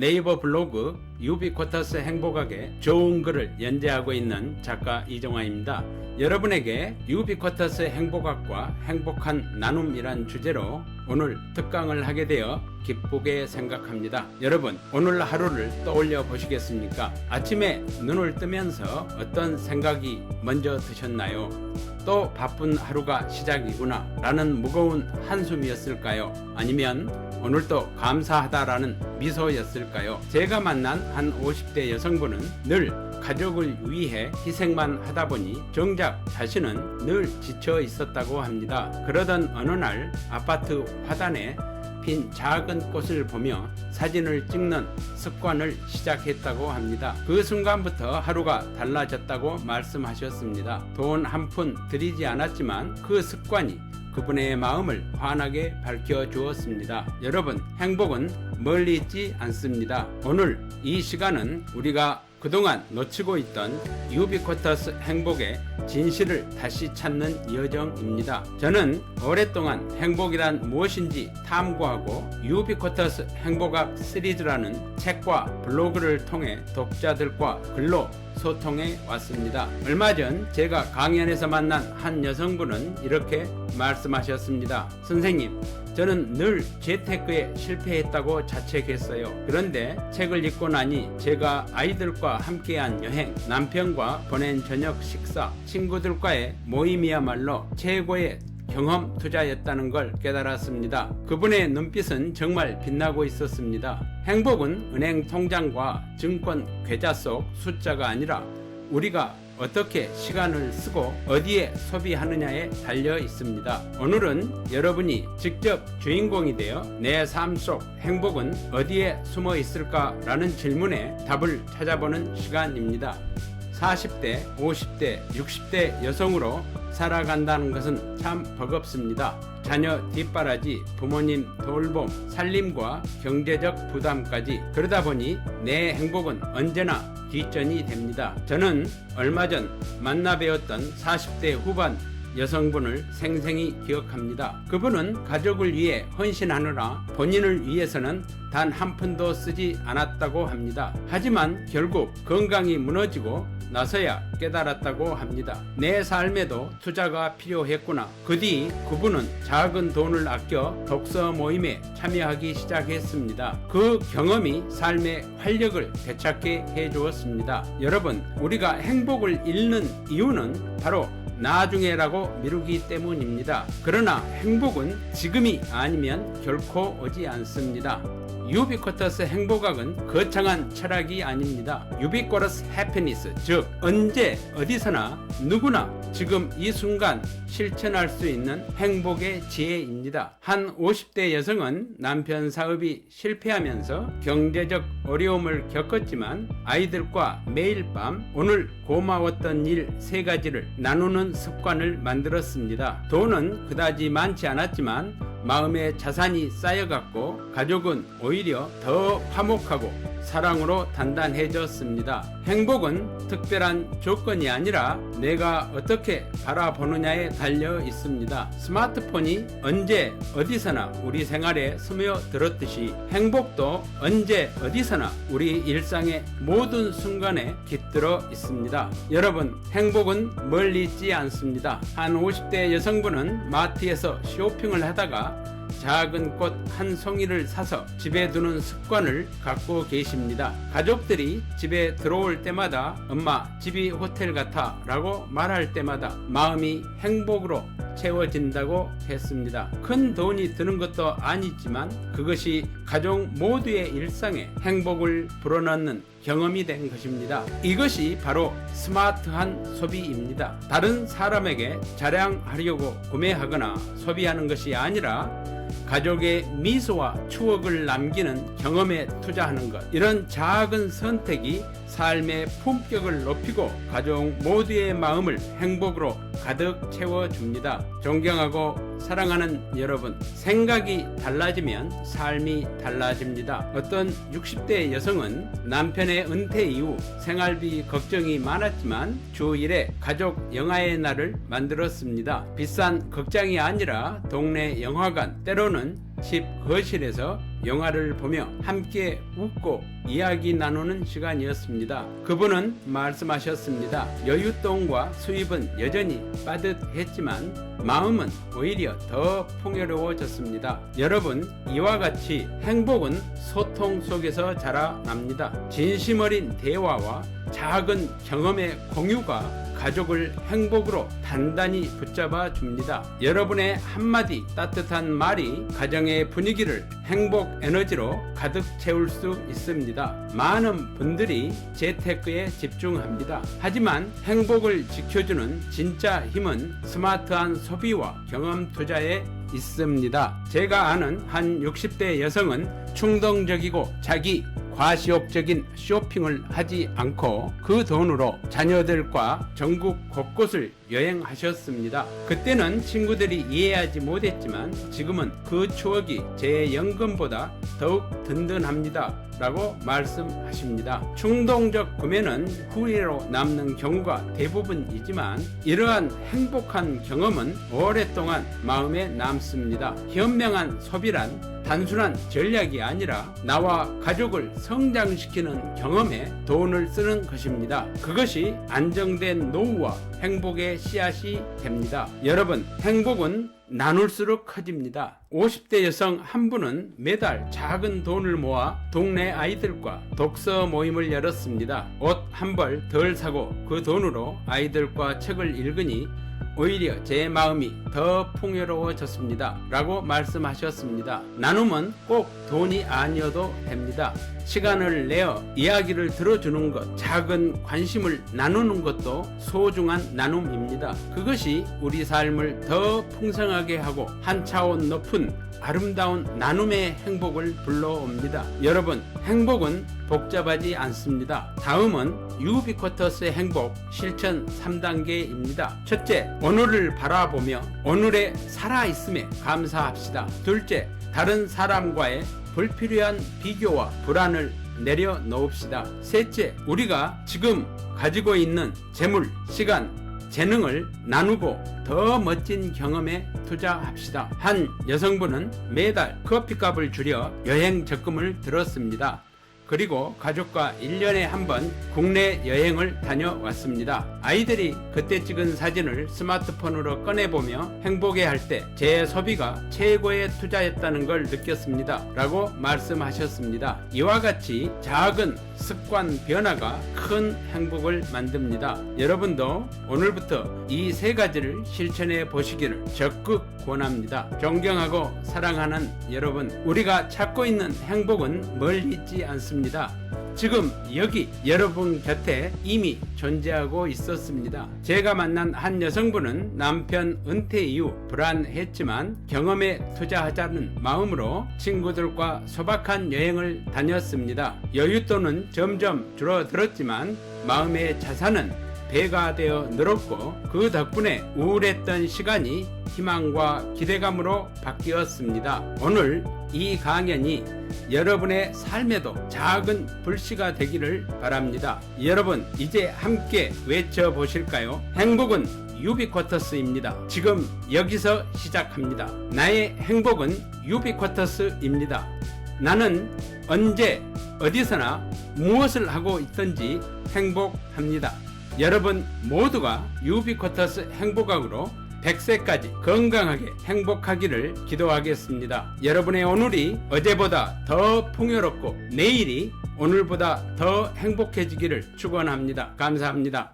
네이버 블로그 유비쿼터스 행복하게 좋은 글을 연재하고 있는 작가 이종환입니다. 여러분에게 유비쿼터스 행복학과 행복한 나눔이란 주제로 오늘 특강을 하게 되어 기쁘게 생각합니다. 여러분, 오늘 하루를 떠올려 보시겠습니까? 아침에 눈을 뜨면서 어떤 생각이 먼저 드셨나요? 또 바쁜 하루가 시작이구나 라는 무거운 한숨이었을까요? 아니면 오늘도 감사하다라는 미소였을까요? 제가 만난 한 50대 여성분은 늘 가족을 위해 희생만 하다 보니 정작 자신은 늘 지쳐 있었다고 합니다. 그러던 어느 날 아파트 화단에 핀 작은 꽃을 보며 사진을 찍는 습관을 시작했다고 합니다. 그 순간부터 하루가 달라졌다고 말씀하셨습니다. 돈 한 푼 들이지 않았지만 그 습관이 그분의 마음을 환하게 밝혀주었습니다. 여러분, 행복은 멀리 있지 않습니다. 오늘 이 시간은 우리가 그동안 놓치고 있던 유비쿼터스 행복의 진실을 다시 찾는 여정입니다. 저는 오랫동안 행복이란 무엇인지 탐구하고 유비쿼터스 행복학 시리즈라는 책과 블로그를 통해 독자들과 글로 소통해 왔습니다. 얼마 전 제가 강연에서 만난 한 여성분은 이렇게 말씀하셨습니다. 선생님, 저는 늘 재테크에 실패했다고 자책했어요. 그런데 책을 읽고 나니 제가 아이들과 함께한 여행, 남편과 보낸 저녁 식사, 친구들과의 모임이야말로 최고의 경험 투자였다는 걸 깨달았습니다. 그분의 눈빛은 정말 빛나고 있었습니다. 행복은 은행 통장과 증권 계좌 속 숫자가 아니라 우리가 어떻게 시간을 쓰고 어디에 소비하느냐에 달려 있습니다. 오늘은 여러분이 직접 주인공이 되어 내 삶 속 행복은 어디에 숨어 있을까라는 질문에 답을 찾아보는 시간입니다. 40대, 50대, 60대 여성으로 살아간다는 것은 참 버겁습니다. 자녀 뒷바라지, 부모님 돌봄, 살림과 경제적 부담까지. 그러다 보니 내 행복은 언제나 뒷전이 됩니다. 저는 얼마 전 만나 뵈었던 40대 후반 여성분을 생생히 기억합니다. 그분은 가족을 위해 헌신하느라 본인을 위해서는 단 한 푼도 쓰지 않았다고 합니다. 하지만 결국 건강이 무너지고 나서야 깨달았다고 합니다. 내 삶에도 투자가 필요했구나. 그 뒤 그분은 작은 돈을 아껴 독서 모임에 참여하기 시작했습니다. 그 경험이 삶의 활력을 되찾게 해주었습니다. 여러분, 우리가 행복을 잃는 이유는 바로 나중에라고 미루기 때문입니다. 그러나 행복은 지금이 아니면 결코 오지 않습니다. 유비쿼터스 행복학은 거창한 철학이 아닙니다. 유비쿼터스 해피니스, 즉 언제 어디서나 누구나 지금 이 순간 실천할 수 있는 행복의 지혜입니다. 한 50대 여성은 남편 사업이 실패하면서 경제적 어려움을 겪었지만 아이들과 매일 밤 오늘 고마웠던 일 3가지를 나누는 습관을 만들었습니다. 돈은 그다지 많지 않았지만 마음의 자산이 쌓여갔고 가족은 오히려 더 화목하고 사랑으로 단단해졌습니다. 행복은 특별한 조건이 아니라 내가 어떻게 바라보느냐에 달려 있습니다. 스마트폰이 언제 어디서나 우리 생활에 스며들었듯이 행복도 언제 어디서나 우리 일상의 모든 순간에 깃들어 있습니다. 여러분, 행복은 멀리 있지 않습니다. 한 50대 여성분은 마트에서 쇼핑을 하다가 작은 꽃 한 송이를 사서 집에 두는 습관을 갖고 계십니다. 가족들이 집에 들어올 때마다 엄마, 집이 호텔 같아 라고 말할 때마다 마음이 행복으로 채워진다고 했습니다. 큰 돈이 드는 것도 아니지만 그것이 가족 모두의 일상에 행복을 불어넣는 경험이 된 것입니다. 이것이 바로 스마트한 소비입니다. 다른 사람에게 자랑하려고 구매하거나 소비하는 것이 아니라 가족의 미소와 추억을 남기는 경험에 투자하는 것. 이런 작은 선택이 삶의 품격을 높이고 가족 모두의 마음을 행복으로 가득 채워줍니다. 존경하고 사랑하는 여러분, 생각이 달라지면 삶이 달라집니다. 어떤 60대 여성은 남편의 은퇴 이후 생활비 걱정이 많았지만 주 1회 가족 영화의 날을 만들었습니다. 비싼 극장이 아니라 동네 영화관, 때로는 집 거실에서 영화를 보며 함께 웃고 이야기 나누는 시간이었습니다. 그분은 말씀하셨습니다. 여윳돈과 수입은 여전히 빠듯했지만 마음은 오히려 더 풍요로워졌습니다. 여러분, 이와 같이 행복은 소통 속에서 자라납니다. 진심 어린 대화와 작은 경험의 공유가 가족을 행복으로 단단히 붙잡아 줍니다. 여러분의 한마디 따뜻한 말이 가정의 분위기를 행복 에너지로 가득 채울 수 있습니다. 많은 분들이 재테크에 집중합니다. 하지만 행복을 지켜주는 진짜 힘은 스마트한 소비와 경험 투자에 있습니다. 제가 아는 한 60대 여성은 충동적이고 자기 과시욕적인 쇼핑을 하지 않고 그 돈으로 자녀들과 전국 곳곳을 여행하셨습니다. 그때는 친구들이 이해하지 못했지만 지금은 그 추억이 제 연금보다 더욱 든든합니다. 라고 말씀하십니다. 충동적 구매는 후회로 남는 경우가 대부분이지만 이러한 행복한 경험은 오랫동안 마음에 남습니다. 현명한 소비란 단순한 전략이 아니라 나와 가족을 성장시키는 경험에 돈을 쓰는 것입니다. 그것이 안정된 노후와 행복의 씨앗이 됩니다. 여러분, 행복은 나눌수록 커집니다. 50대 여성 한 분은 매달 작은 돈을 모아 동네 아이들과 독서 모임을 열었습니다. 옷 한 벌 덜 사고 그 돈으로 아이들과 책을 읽으니 오히려 제 마음이 더 풍요로워졌습니다. 라고 말씀하셨습니다. 나눔은 꼭 돈이 아니어도 됩니다. 시간을 내어 이야기를 들어주는 것, 작은 관심을 나누는 것도 소중한 나눔입니다. 그것이 우리 삶을 더 풍성하게 하고 한 차원 높은 아름다운 나눔의 행복을 불러옵니다. 여러분, 행복은 복잡하지 않습니다. 다음은 유비쿼터스의 행복 실천 3단계입니다. 첫째, 오늘을 바라보며 오늘의 살아있음에 감사합시다. 둘째, 다른 사람과의 불필요한 비교와 불안을 내려놓읍시다. 셋째, 우리가 지금 가지고 있는 재물, 시간, 재능을 나누고 더 멋진 경험에 투자합시다. 한 여성분은 매달 커피값을 줄여 여행 적금을 들었습니다. 그리고 가족과 1년에 한 번 국내 여행을 다녀왔습니다. 아이들이 그때 찍은 사진을 스마트폰으로 꺼내보며 행복해할 때 제 소비가 최고의 투자였다는 걸 느꼈습니다. 라고 말씀하셨습니다. 이와 같이 작은 습관 변화가 큰 행복을 만듭니다. 여러분도 오늘부터 이 세 가지를 실천해 보시기를 적극 권합니다. 존경하고 사랑하는 여러분, 우리가 찾고 있는 행복은 멀리 있지 않습니다. 지금 여기 여러분 곁에 이미 존재하고 있었습니다. 제가 만난 한 여성분은 남편 은퇴 이후 불안했지만 경험에 투자하자는 마음으로 친구들과 소박한 여행을 다녔습니다. 여윳돈은 점점 줄어들었지만 마음의 자산은 배가 되어 늘었고 그 덕분에 우울했던 시간이 희망과 기대감으로 바뀌었습니다. 오늘 이 강연이 여러분의 삶에도 작은 불씨가 되기를 바랍니다. 여러분, 이제 함께 외쳐보실까요? 행복은 유비쿼터스입니다. 지금 여기서 시작합니다. 나의 행복은 유비쿼터스입니다. 나는 언제 어디서나 무엇을 하고 있든지 행복합니다. 여러분 모두가 유비쿼터스 행복학으로 100세까지 건강하게 행복하기를 기도하겠습니다. 여러분의 오늘이 어제보다 더 풍요롭고 내일이 오늘보다 더 행복해지기를 축원합니다. 감사합니다.